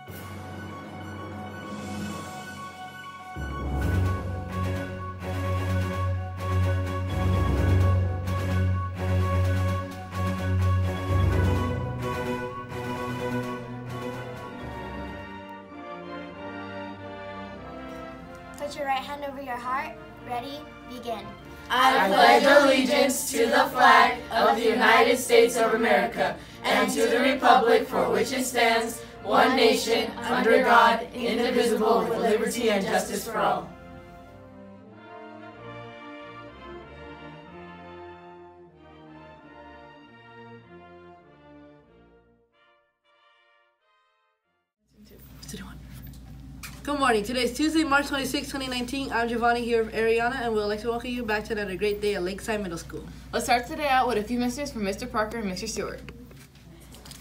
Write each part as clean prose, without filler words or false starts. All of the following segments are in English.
Put your right hand over your heart. Ready? Begin. I pledge allegiance to the flag of the United States of America and to the republic for which it stands, one nation, under God, indivisible, with liberty and justice for all. Good morning. Today is Tuesday, March 26, 2019. I'm Giovanni here with Ariana, and we'd like to welcome you back to another great day at Lakeside Middle School. Let's start today out with a few messages from Mr. Parker and Mr. Stewart.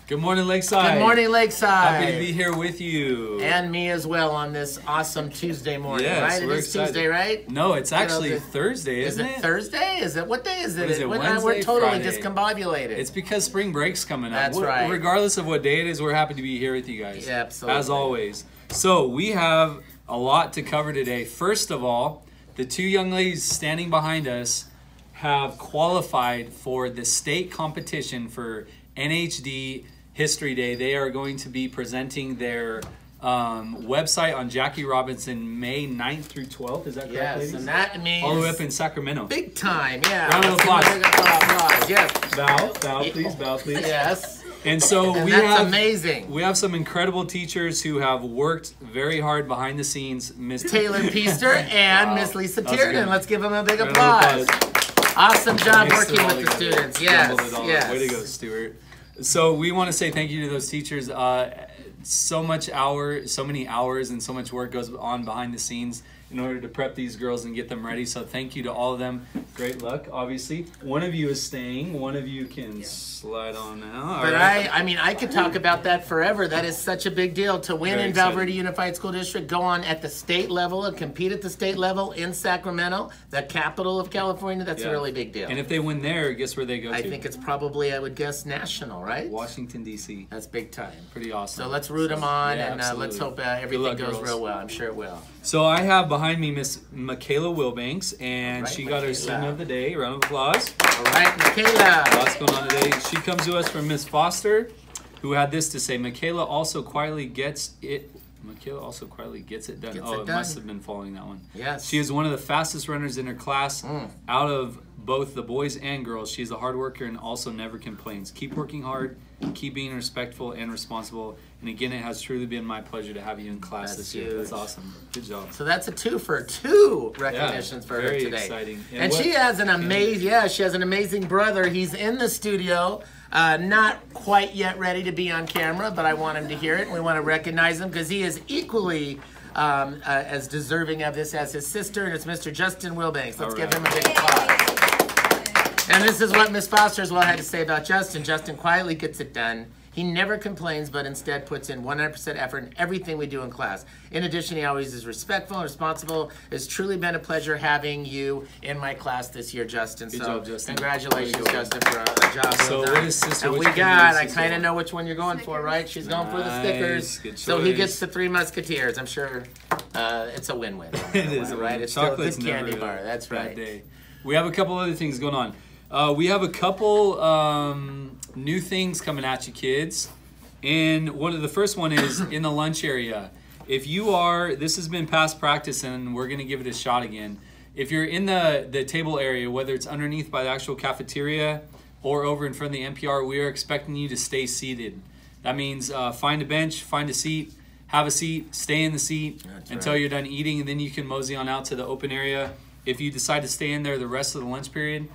Good morning, Lakeside. Good morning, Lakeside. Happy to be here with you. And me as well on this awesome Tuesday morning, yes, right? It we're is excited. Tuesday, right? No, it's actually Thursday, isn't it? Is it Thursday? Is it? What day is it? What is it, Wednesday, Wednesday, we're totally Friday? discombobulated. It's because spring break's coming up. That's right. Regardless of what day it is, we're happy to be here with you guys. Yeah, absolutely. As always. So we have a lot to cover today. First of all, the two young ladies standing behind us have qualified for the state competition for NHD History Day. They are going to be presenting their website on Jackie Robinson May 9th through 12th. Is that correct, yes, ladies? And that means all the way up in Sacramento. Big time, yeah. Round of applause. Yes. Bow, please, bow, please. Yes. And so that's amazing. We have some incredible teachers who have worked very hard behind the scenes. Miss Taylor Peaster and Miss Lisa Tiernan. Let's give them a big Round applause. of applause. Awesome job Mixed working it all with the together. students. Yes, Jumbled it all up. yes. Way to go, Stuart. So we want to say thank you to those teachers. So many hours and so much work goes on behind the scenes in order to prep these girls and get them ready. So thank you to all of them. Great luck, obviously. One of you is staying. One of you can slide on now. But I mean, I could talk about that forever. That is such a big deal to win Very in exciting. Valverde Unified School District, go on at the state level and compete at the state level in Sacramento, the capital of California. That's a really big deal. And if they win there, guess where they go to? I think it's probably, I would guess, national, right? Washington, D.C. That's big time. Pretty awesome. So let's root them on, Yeah, and let's absolutely. hope everything luck, goes girls. real well. I'm sure it will. So I have behind me Miss Michaela Wilbanks, and All right, she got her Michaela. student of the day. Round of applause. All right, Michaela. Lots going on today. She comes to us from Miss Foster, who had this to say: Michaela also quietly gets it. Michaela also quietly gets it done. Gets Oh, it it done. must have been following that one. Yes. She is one of the fastest runners in her class out of both the boys and girls. She's a hard worker and also never complains. Keep working hard, keep being respectful and responsible. And again, it has truly been my pleasure to have you in class That's this year. huge. That's awesome. Good job. So that's a 2 for 2 recognitions for her very today. exciting. And she has an amazing, she has an amazing brother. He's in the studio, not quite yet ready to be on camera, but I want him to hear it. We want to recognize him because he is equally as deserving of this as his sister, and it's Mr. Justin Wilbanks. Let's give him a big applause. And this is what Miss Foster as well had to say about Justin. Justin quietly gets it done. He never complains, but instead puts in 100% effort in everything we do in class. In addition, he always is respectful and responsible. It's truly been a pleasure having you in my class this year, Justin. Good job, Justin. Congratulations, Justin, for a job So well what done. is sister? And which we one got, is I sister kind of one? know which one you're going for, right? She's going for the Nice. stickers. Good So he choice. gets the 3 Musketeers. I'm sure it's a win-win. It is a right? win. It's still a Chocolate's good candy never a bar. That's bad right. day. We have a couple other things going on. We have a couple new things coming at you, kids. And the first one is in the lunch area. If you are, this has been past practice and we're gonna give it a shot again. If you're in the table area, whether it's underneath by the actual cafeteria or over in front of the NPR, we are expecting you to stay seated. That means find a bench, find a seat, have a seat, stay in the seat until you're done eating, and then you can mosey on out to the open area. If you decide to stay in there the rest of the lunch period,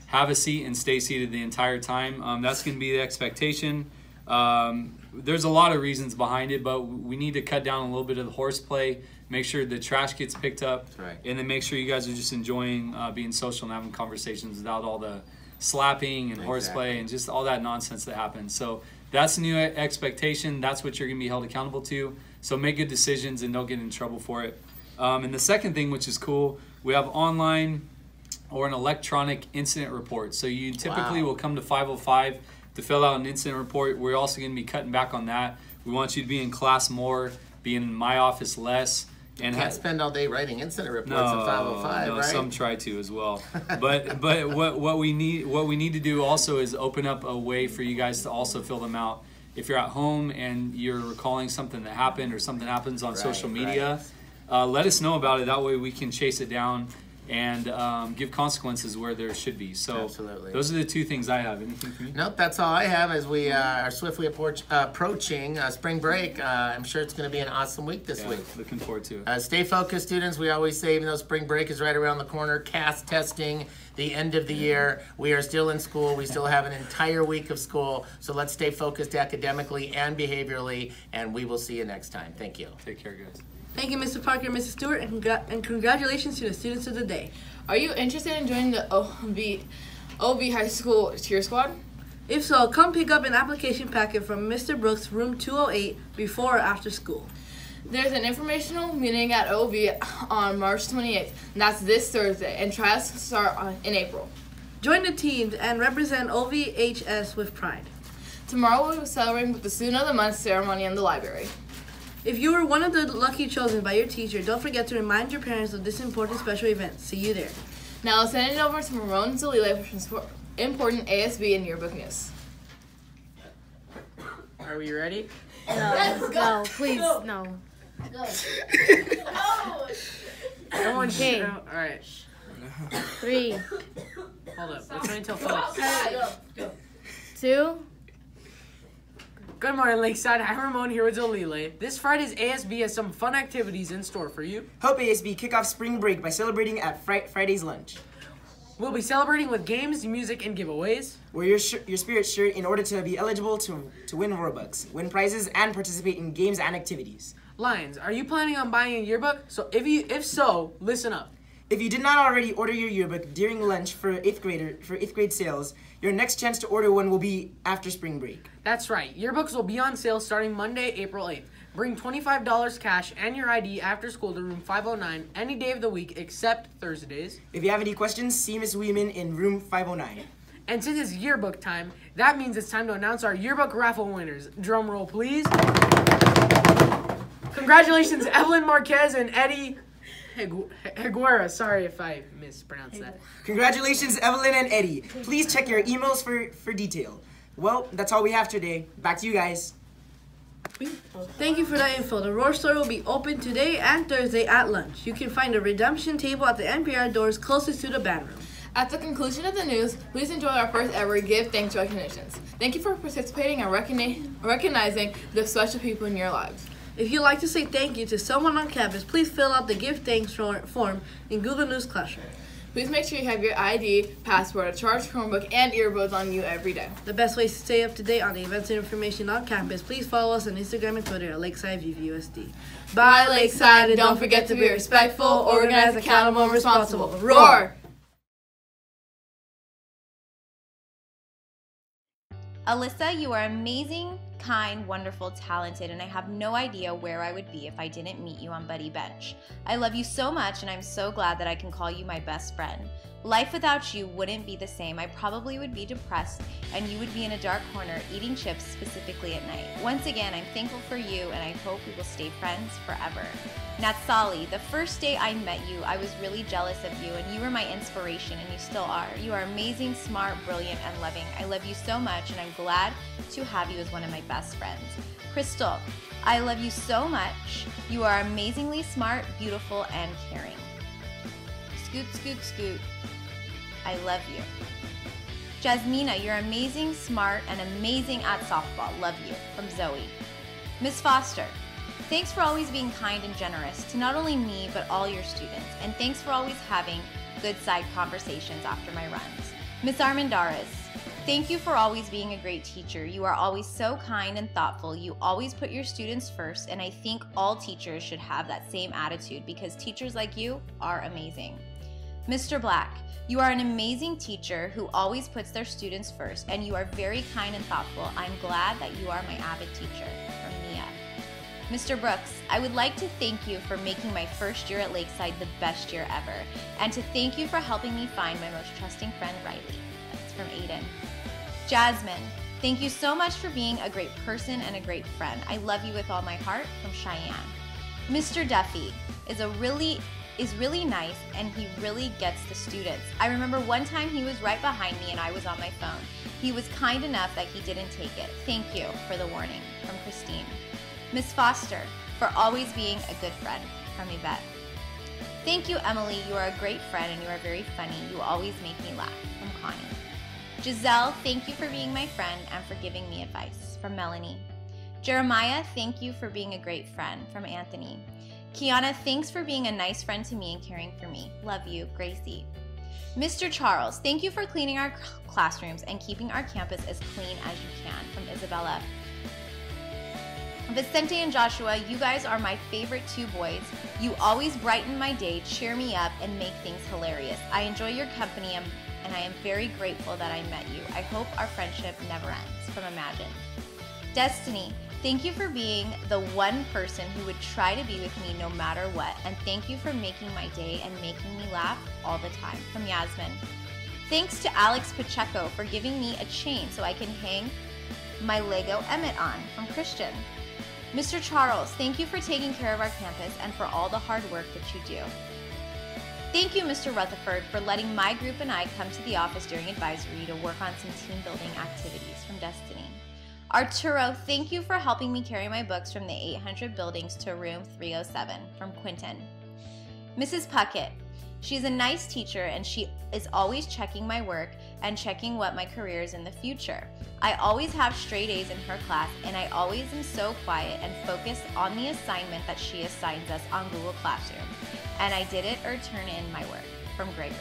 have a seat and stay seated the entire time. That's gonna be the expectation. There's a lot of reasons behind it, but we need to cut down a little bit of the horseplay, make sure the trash gets picked up, and then make sure you guys are just enjoying being social and having conversations without all the slapping and horseplay and just all that nonsense that happens. So that's the new expectation. That's what you're going to be held accountable to. So make good decisions and don't get in trouble for it. And the second thing, which is cool, we have online or an electronic incident report. So you typically will come to 505 to fill out an incident report. We're also going to be cutting back on that. We want you to be in class more, be in my office less. And Can't spend all day writing incident reports at 5:05, no, right? some try to as well. But what we need to do also is open up a way for you guys to also fill them out. If you're at home and you're recalling something that happened or something happens on social media, let us know about it. That way we can chase it down and give consequences where there should be. So Absolutely. Those are the two things I have. Anything for you? Nope, that's all I have as we are swiftly approaching spring break. I'm sure it's going to be an awesome week this week. Looking forward to it. Stay focused, students. We always say, even though spring break is right around the corner, CAS testing, the end of the year, we are still in school. We still have an entire week of school. So let's stay focused academically and behaviorally, and we will see you next time. Thank you. Take care, guys. Thank you, Mr. Parker and Mrs. Stewart, and congratulations to the students of the day. Are you interested in joining the OB High School Cheer Squad? If so, come pick up an application packet from Mr. Brooks, room 208, before or after school. There's an informational meeting at OB on March 28th, and that's this Thursday, and trials start in April. Join the team and represent OVHS with pride. Tomorrow we'll be celebrating with the Student of the Month ceremony in the library. If you were one of the lucky chosen by your teacher, don't forget to remind your parents of this important special event. See you there. Now let's send it over to Ramon and Zalila for some important ASB and yearbook news. Are we ready? No, please, no. Come on, Okay. All right. 3, Hold up. Let's wait until Phillips. 2, Good morning, Lakeside. I'm Ramon here with Zalile. This Friday's ASB has some fun activities in store for you. Help ASB kick off spring break by celebrating at Friday's lunch. We'll be celebrating with games, music, and giveaways. Wear your spirit shirt in order to be eligible to win Robux, win prizes, and participate in games and activities. Lions, are you planning on buying a yearbook? If so, listen up. If you did not already order your yearbook during lunch for eighth grade sales, your next chance to order one will be after spring break. That's right. Yearbooks will be on sale starting Monday, April 8th. Bring $25 cash and your ID after school to room 509 any day of the week except Thursdays. If you have any questions, see Miss Weeman in room 509. And since it's yearbook time, that means it's time to announce our yearbook raffle winners. Drum roll, please. Congratulations, Evelyn Marquez and Eddie Higuera. Sorry if I mispronounced that. Congratulations, Evelyn and Eddie. Please check your emails for detail. Well, that's all we have today. Back to you guys. Thank you for that info. The Roar store will be open today and Thursday at lunch. You can find a redemption table at the NPR doors closest to the band room. At the conclusion of the news, please enjoy our first ever Give Thanks recognitions. Thank you for participating and recognizing the special people in your lives. If you'd like to say thank you to someone on campus, please fill out the Give Thanks form in Google News Classroom. Please make sure you have your ID, passport, a charged Chromebook, and earbuds on you every day. The best ways to stay up to date on the events and information on campus, please follow us on Instagram and Twitter at Lakeside VVUSD. Bye, Lakeside, and don't forget to be respectful, organized, accountable, and responsible. Roar! Alyssa, you are amazing, kind, wonderful, talented, and I have no idea where I would be if I didn't meet you on Buddy Bench. I love you so much, and I'm so glad that I can call you my best friend. Life without you wouldn't be the same. I probably would be depressed, and you would be in a dark corner eating chips specifically at night. Once again, I'm thankful for you, and I hope we will stay friends forever. Natsali, the first day I met you, I was really jealous of you, and you were my inspiration, and you still are. You are amazing, smart, brilliant, and loving. I love you so much, and I'm glad to have you as one of my best friends. Crystal, I love you so much. You are amazingly smart, beautiful, and caring. Scoot, scoot, scoot. I love you. Jasmina, you're amazing, smart, and amazing at softball. Love you. From Zoe. Miss Foster, thanks for always being kind and generous to not only me, but all your students. And thanks for always having good side conversations after my runs. Miss Armandares, thank you for always being a great teacher. You are always so kind and thoughtful. You always put your students first, and I think all teachers should have that same attitude because teachers like you are amazing. Mr. Black, you are an amazing teacher who always puts their students first, and you are very kind and thoughtful. I'm glad that you are my avid teacher. From Mia. Mr. Brooks, I would like to thank you for making my first year at Lakeside the best year ever, and to thank you for helping me find my most trusting friend, Riley. That's from Aiden. Jasmine, Thank you so much for being a great person and a great friend. I love you with all my heart, from Cheyenne. Mr. Duffy is really nice, and he really gets the students. I remember one time he was right behind me and I was on my phone. He was kind enough that he didn't take it. Thank you for the warning, from Christine. Miss Foster, for always being a good friend, from Yvette. Thank you, Emily. You are a great friend and you are very funny. You always make me laugh, from Connie. Giselle, thank you for being my friend and for giving me advice, from Melanie. Jeremiah, thank you for being a great friend, from Anthony. Kiana, thanks for being a nice friend to me and caring for me. Love you, Gracie. Mr. Charles, thank you for cleaning our classrooms and keeping our campus as clean as you can, from Isabella. Vicente and Joshua, you guys are my favorite two boys. You always brighten my day, cheer me up, and make things hilarious. I enjoy your company and I am very grateful that I met you. I hope our friendship never ends, from Imagine. Destiny, thank you for being the one person who would try to be with me no matter what, and thank you for making my day and making me laugh all the time, from Yasmin. Thanks to Alex Pacheco for giving me a chain so I can hang my Lego Emmett on, from Christian. Mr. Charles, thank you for taking care of our campus and for all the hard work that you do. Thank you, Mr. Rutherford, for letting my group and I come to the office during advisory to work on some team building activities, from Destiny. Arturo, thank you for helping me carry my books from the 800 buildings to room 307, from Quinton. Mrs. Puckett, she's a nice teacher and she is always checking my work and checking what my career is in the future. I always have straight A's in her class and I always am so quiet and focused on the assignment that she assigns us on Google Classroom. And I did it or turn in my work, from Gregory.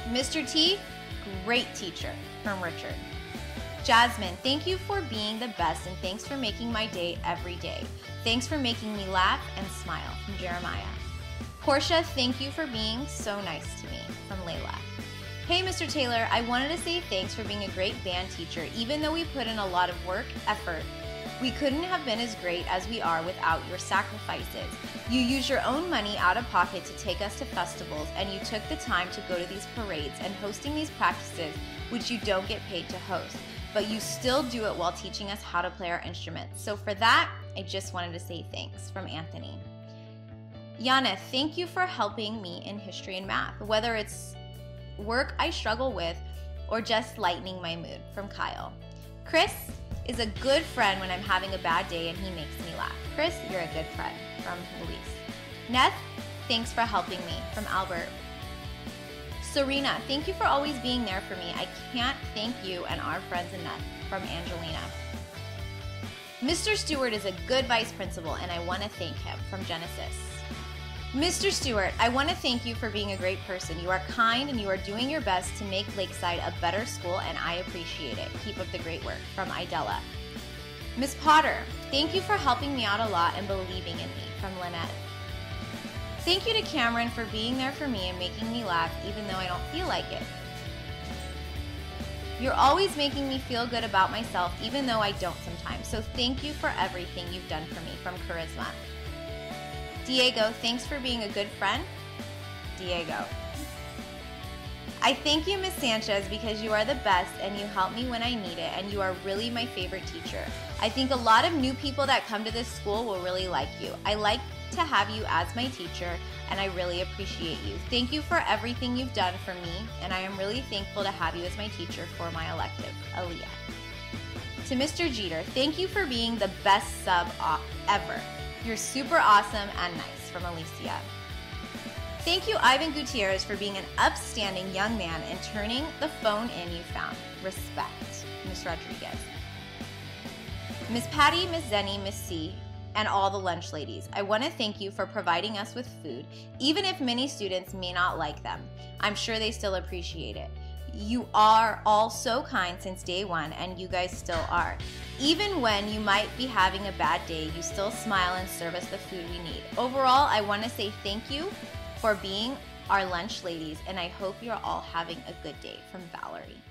Mr. T, great teacher, from Richard. Jasmine, thank you for being the best and thanks for making my day every day. Thanks for making me laugh and smile, from Jeremiah. Portia, thank you for being so nice to me, from Layla. Hey, Mr. Taylor, I wanted to say thanks for being a great band teacher. Even though we put in a lot of work, effort, we couldn't have been as great as we are without your sacrifices. You used your own money out of pocket to take us to festivals, and you took the time to go to these parades and hosting these practices, which you don't get paid to host. But you still do it while teaching us how to play our instruments. So for that, I just wanted to say thanks, from Anthony. Yana, thank you for helping me in history and math, whether it's work I struggle with or just lightening my mood, from Kyle. Chris is a good friend when I'm having a bad day and he makes me laugh. Chris, you're a good friend, from Luis. Neth, thanks for helping me, from Albert. Serena, thank you for always being there for me. I can't thank you and our friends enough, from Angelina. Mr. Stewart is a good vice principal and I want to thank him, from Genesis. Mr. Stewart, I want to thank you for being a great person. You are kind and you are doing your best to make Lakeside a better school and I appreciate it. Keep up the great work, from Idella. Miss Potter, thank you for helping me out a lot and believing in me, from Lynette. Thank you to Cameron for being there for me and making me laugh even though I don't feel like it. You're always making me feel good about myself even though I don't sometimes. So thank you for everything you've done for me, from Charisma. Diego, thanks for being a good friend. Diego. I thank you, Miss Sanchez, because you are the best and you help me when I need it and you are really my favorite teacher. I think a lot of new people that come to this school will really like you. I like to have you as my teacher and I really appreciate you. Thank you for everything you've done for me and I am really thankful to have you as my teacher for my elective, Aaliyah. To Mr. Jeter, thank you for being the best sub ever. You're super awesome and nice, from Alicia. Thank you, Ivan Gutierrez, for being an upstanding young man and turning the phone in you found. Respect, Miss Rodriguez. Miss Patty, Miss Zenny, Miss C, and all the lunch ladies. I want to thank you for providing us with food, even if many students may not like them. I'm sure they still appreciate it. You are all so kind since day one, and you guys still are. Even when you might be having a bad day, you still smile and serve us the food we need. Overall, I want to say thank you for being our lunch ladies, and I hope you're all having a good day, from Valerie.